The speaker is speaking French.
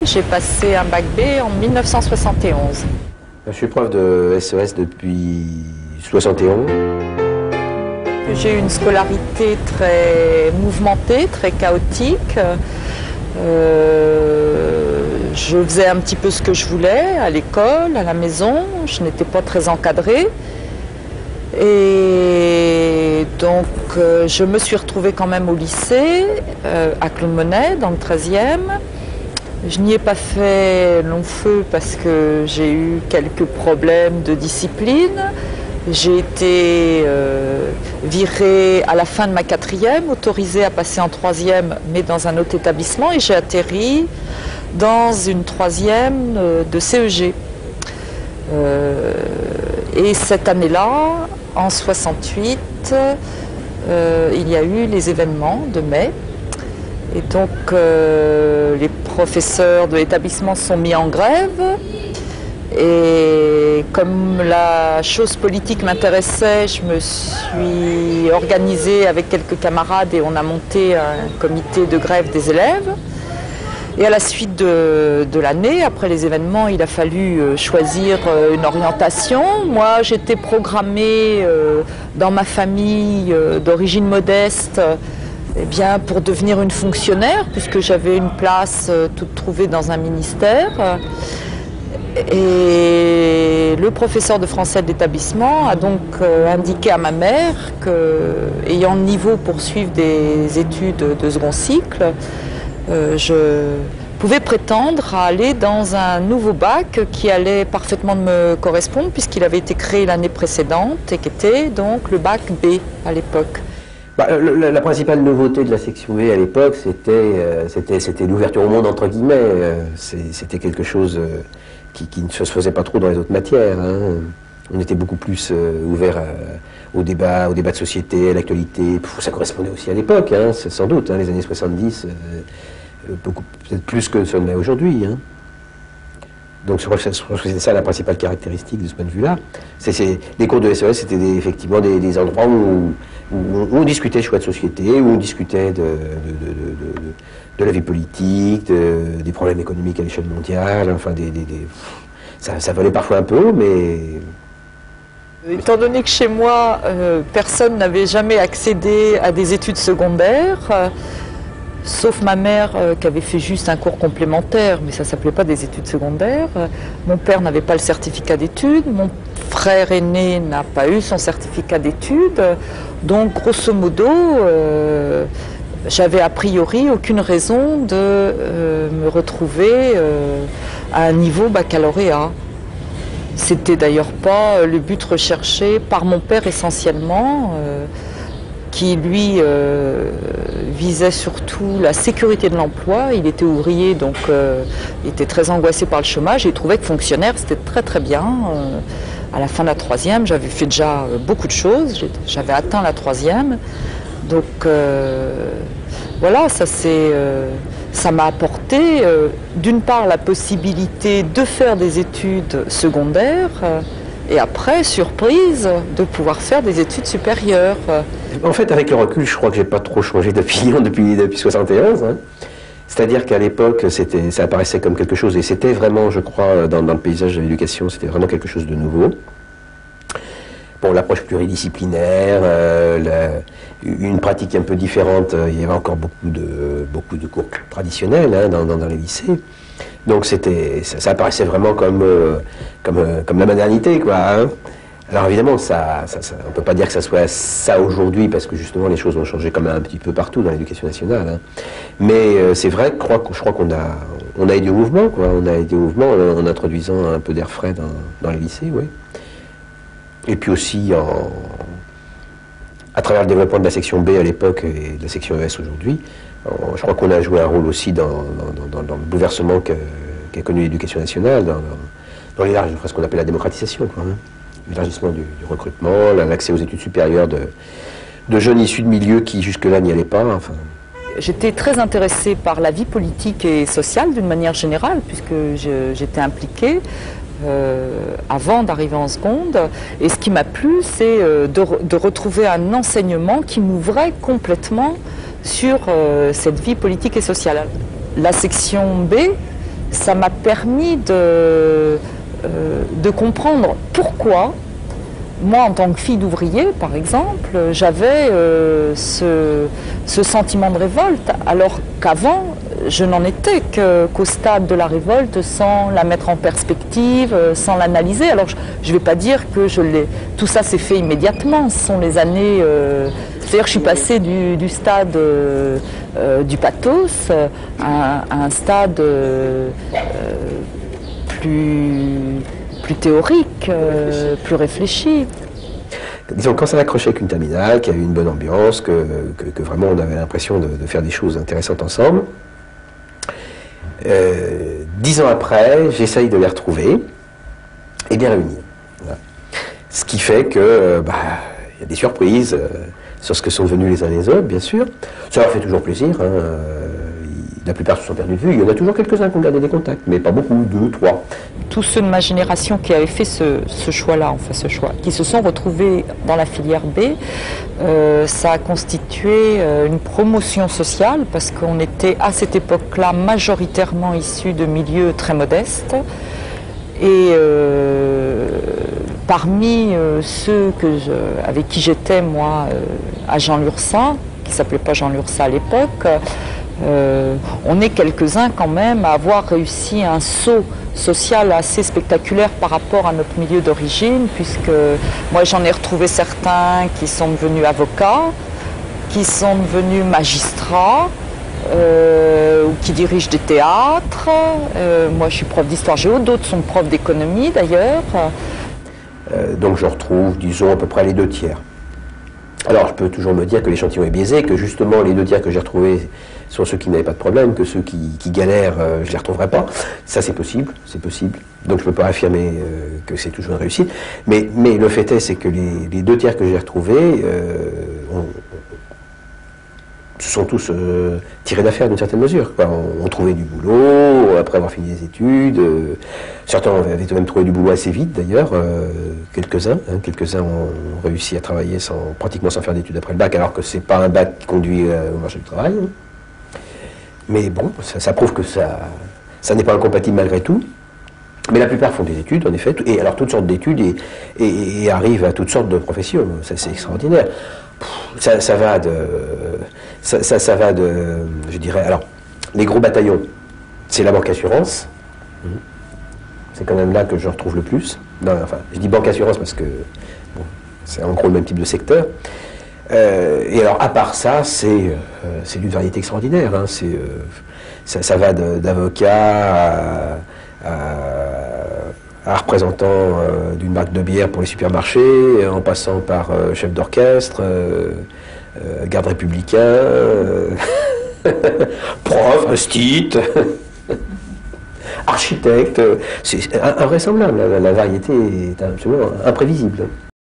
J'ai passé un bac B en 1971. Je suis prof de SES depuis 71. J'ai eu une scolarité très mouvementée, très chaotique. Je faisais un petit peu ce que je voulais à l'école, à la maison. Je n'étais pas très encadrée. Et donc je me suis retrouvée quand même au lycée, à Claude Monet, dans le 13e. Je n'y ai pas fait long feu parce que j'ai eu quelques problèmes de discipline. J'ai été virée à la fin de ma 4e, autorisée à passer en 3e, mais dans un autre établissement, et j'ai atterri dans une 3e de CEG. Et cette année-là, en 68, il y a eu les événements de mai. Et donc les professeurs de l'établissement se sont mis en grève. Et comme la chose politique m'intéressait, je me suis organisée avec quelques camarades et on a monté un comité de grève des élèves. Et à la suite de l'année, après les événements, il a fallu choisir une orientation. Moi, j'étais programmée dans ma famille d'origine modeste, eh bien, pour devenir une fonctionnaire, puisque j'avais une place toute trouvée dans un ministère. Et le professeur de français de l'établissement a donc indiqué à ma mère qu'ayant le niveau pour suivre des études de second cycle, je pouvais prétendre à aller dans un nouveau bac qui allait parfaitement me correspondre puisqu'il avait été créé l'année précédente et qui était donc le bac B à l'époque. La principale nouveauté de la section B à l'époque, c'était l'ouverture au monde, entre guillemets. C'était quelque chose qui ne se faisait pas trop dans les autres matières. Hein. On était beaucoup plus ouvert au débat de société, à l'actualité. Ça correspondait aussi à l'époque, hein, sans doute, hein, les années 70, peut-être plus que ce n'est aujourd'hui. Hein. Donc je crois que c'est ça la principale caractéristique de ce point de vue-là. Les cours de SES, c'était effectivement des endroits où on discutait de choix de société, où on discutait de la vie politique, des problèmes économiques à l'échelle mondiale, enfin ça valait parfois un peu, mais... Étant donné que chez moi, personne n'avait jamais accédé à des études secondaires, sauf ma mère qui avait fait juste un cours complémentaire, mais ça ne s'appelait pas des études secondaires. Mon père n'avait pas le certificat d'études, mon frère aîné n'a pas eu son certificat d'études. Donc grosso modo, j'avais a priori aucune raison de me retrouver à un niveau baccalauréat. C'était d'ailleurs pas le but recherché par mon père essentiellement, qui lui visait surtout la sécurité de l'emploi. Il était ouvrier, donc il était très angoissé par le chômage et il trouvait que fonctionnaire c'était très très bien. À la fin de la 3e, j'avais fait déjà beaucoup de choses, j'avais atteint la 3e. Donc voilà, ça m'a apporté d'une part la possibilité de faire des études secondaires et après, surprise, de pouvoir faire des études supérieures. En fait, avec le recul, je crois que j'ai pas trop changé d'opinion depuis 71. Hein. C'est-à-dire qu'à l'époque, ça apparaissait comme quelque chose, et c'était vraiment, je crois, dans le paysage de l'éducation, c'était vraiment quelque chose de nouveau. Bon, l'approche pluridisciplinaire, une pratique un peu différente, il y avait encore beaucoup de cours traditionnels hein, dans les lycées. Donc ça apparaissait vraiment comme la modernité, quoi. Hein. Alors évidemment, on ne peut pas dire que ça soit ça aujourd'hui, parce que justement les choses ont changé quand même un petit peu partout dans l'éducation nationale. Hein. Mais c'est vrai que je crois qu'on a aidé au mouvement, quoi. On a aidé au mouvement en introduisant un peu d'air frais dans les lycées, oui. Et puis aussi à travers le développement de la section B à l'époque et de la section ES aujourd'hui, je crois qu'on a joué un rôle aussi dans le bouleversement qu'a connu l'éducation nationale, dans ce qu'on appelle la démocratisation, quoi, hein. L'élargissement du recrutement, l'accès aux études supérieures de jeunes issus de milieux qui jusque-là n'y allaient pas. Enfin. J'étais très intéressée par la vie politique et sociale d'une manière générale, puisque j'étais impliquée avant d'arriver en seconde. Et ce qui m'a plu, c'est de retrouver un enseignement qui m'ouvrait complètement sur cette vie politique et sociale. La section B ça m'a permis de comprendre pourquoi, moi en tant que fille d'ouvrier par exemple, j'avais ce sentiment de révolte, alors qu'avant je n'en étais qu'au stade de la révolte sans la mettre en perspective, sans l'analyser. Alors je ne vais pas dire que tout ça s'est fait immédiatement, ce sont les années... C'est-à-dire que je suis passée du stade du pathos à un stade plus théorique, plus réfléchi. Disons, quand ça accrochait avec une terminale, qu'il y avait une bonne ambiance, que vraiment on avait l'impression de faire des choses intéressantes ensemble, 10 ans après, j'essaye de les retrouver et de les réunir. Voilà. Ce qui fait que, y a des surprises sur ce que sont devenus les uns les autres, bien sûr. Ça leur fait toujours plaisir. Hein. La plupart se sont perdus de vue. Il y en a toujours quelques-uns qui ont gardé des contacts, mais pas beaucoup, 2, 3. Tous ceux de ma génération qui avaient fait ce choix-là, enfin ce choix, qui se sont retrouvés dans la filière B, ça a constitué une promotion sociale parce qu'on était à cette époque-là majoritairement issus de milieux très modestes. Et parmi ceux avec qui j'étais, moi, à Jean Lurçat, qui ne s'appelait pas Jean Lurçat à l'époque, on est quelques-uns quand même à avoir réussi un saut social assez spectaculaire par rapport à notre milieu d'origine, puisque moi j'en ai retrouvé certains qui sont devenus avocats, qui sont devenus magistrats, ou qui dirigent des théâtres. Moi je suis prof d'histoire géo, d'autres sont profs d'économie d'ailleurs. Donc je retrouve, disons, à peu près les 2 tiers. Alors je peux toujours me dire que l'échantillon est biaisé, que justement les 2 tiers que j'ai retrouvés sont ceux qui n'avaient pas de problème, que ceux qui galèrent, je ne les retrouverai pas. Ça c'est possible, c'est possible. Donc je ne peux pas affirmer que c'est toujours une réussite. Mais le fait est, c'est que les 2 tiers que j'ai retrouvés se sont tous tirés d'affaire d'une certaine mesure. On trouvait du boulot après avoir fini les études. Certains avaient même trouvé du boulot assez vite d'ailleurs. Quelques-uns ont réussi à travailler pratiquement sans faire d'études après le bac, alors que c'est pas un bac qui conduit au marché du travail. Mais bon, ça prouve que ça n'est pas incompatible malgré tout. Mais la plupart font des études, en effet, et alors toutes sortes d'études et arrivent à toutes sortes de professions. C'est extraordinaire. Ça va de, je dirais, alors, les gros bataillons, c'est la banque assurance. C'est quand même là que je retrouve le plus. Non, enfin, je dis banque assurance parce que bon, c'est en gros le même type de secteur. Et alors, à part ça, c'est d'une variété extraordinaire. Hein. Ça va d'avocats à représentant d'une marque de bière pour les supermarchés, en passant par chef d'orchestre, garde républicain, prof, instit, architecte. C'est invraisemblable, la variété est absolument imprévisible.